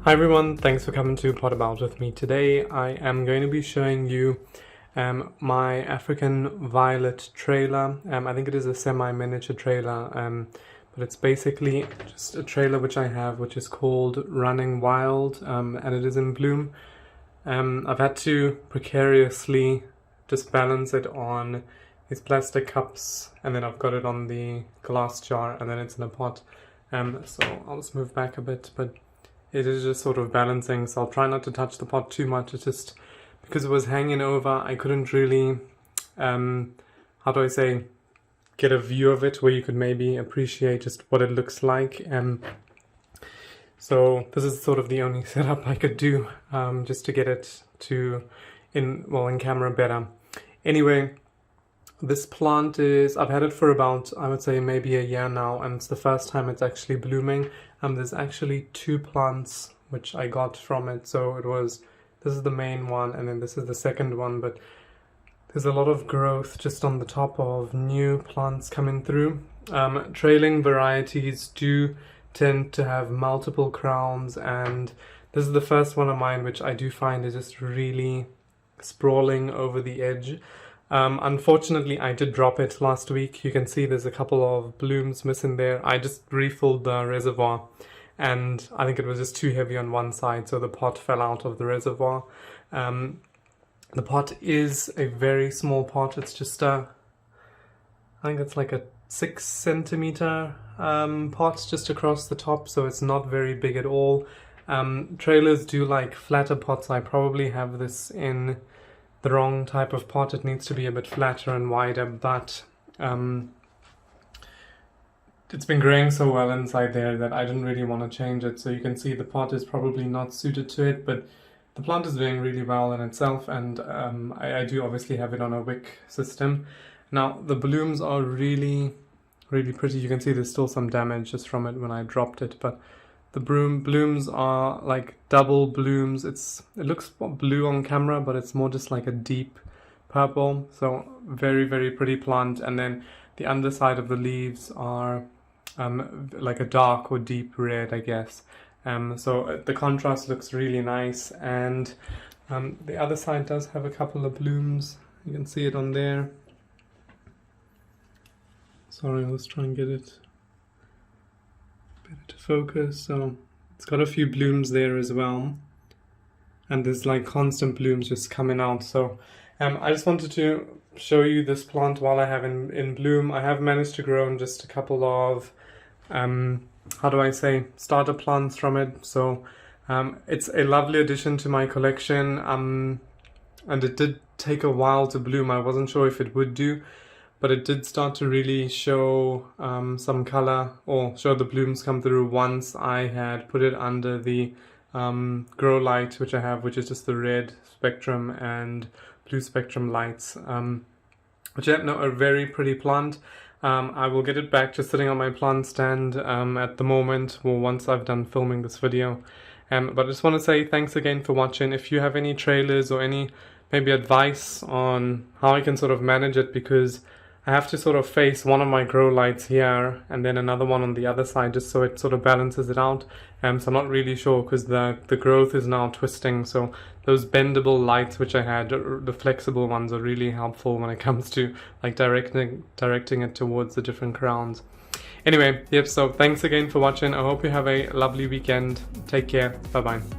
Hi everyone, thanks for coming to Pot About with me. Today I am going to be showing you my African violet trailer. I think it is a semi-miniature trailer, but it's basically just a trailer which I have, which is called Running Wild, and it is in bloom. I've had to precariously just balance it on these plastic cups, and then I've got it on the glass jar, and then it's in a pot. So I'll just move back a bit, but it is just sort of balancing, so I'll try not to touch the pot too much. It's just because it was hanging over, I couldn't really, how do I say, get a view of it where you could maybe appreciate just what it looks like. So this is sort of the only setup I could do just to get it in camera better. Anyway, this plant I've had it for about, I would say, maybe a year now, and it's the first time it's actually blooming. There's actually two plants which I got from it. So this is the main one, and then this is the second one, but there's a lot of growth just on the top of new plants coming through. Trailing varieties do tend to have multiple crowns, and this is the first one of mine which I do find is just really sprawling over the edge. Unfortunately, I did drop it last week. You can see there's a couple of blooms missing there. I just refilled the reservoir, and I think it was just too heavy on one side, so the pot fell out of the reservoir. The pot is a very small pot. It's just I think it's like a 6 centimeter pot just across the top, so it's not very big at all. Trailers do like flatter pots. I probably have this in the wrong type of pot. It needs to be a bit flatter and wider, but it's been growing so well inside there that I didn't really want to change it. So you can see the pot is probably not suited to it, but the plant is doing really well in itself, and I do obviously have it on a wick system. Now the blooms are really pretty. You can see there's still some damage just from it when I dropped it, but the blooms are like double blooms. It looks blue on camera, but it's more just like a deep purple. So very pretty plant. And then the underside of the leaves are like a dark or deep red, I guess. So the contrast looks really nice. And the other side does have a couple of blooms. You can see it on there. Sorry, let's try and get it better to focus. So it's got a few blooms there as well, and there's like constant blooms just coming out. So I just wanted to show you this plant while I have in bloom. I have managed to grow just a couple of how do I say, starter plants from it. So it's a lovely addition to my collection, and it did take a while to bloom. I wasn't sure if it would do, but it did start to really show some color, or show the blooms come through once I had put it under the grow light, which I have, which is just the red spectrum and blue spectrum lights, which are a very pretty plant. I will get it back just sitting on my plant stand at the moment, or once I've done filming this video. But I just want to say thanks again for watching. If you have any trailers or any maybe advice on how I can sort of manage it, because I have to sort of face one of my grow lights here and then another one on the other side, just so it sort of balances it out. So I'm not really sure, because the growth is now twisting. So those bendable lights which I had, the flexible ones, are really helpful when it comes to like directing it towards the different crowns. Anyway, yep, so thanks again for watching. I hope you have a lovely weekend. Take care. Bye bye.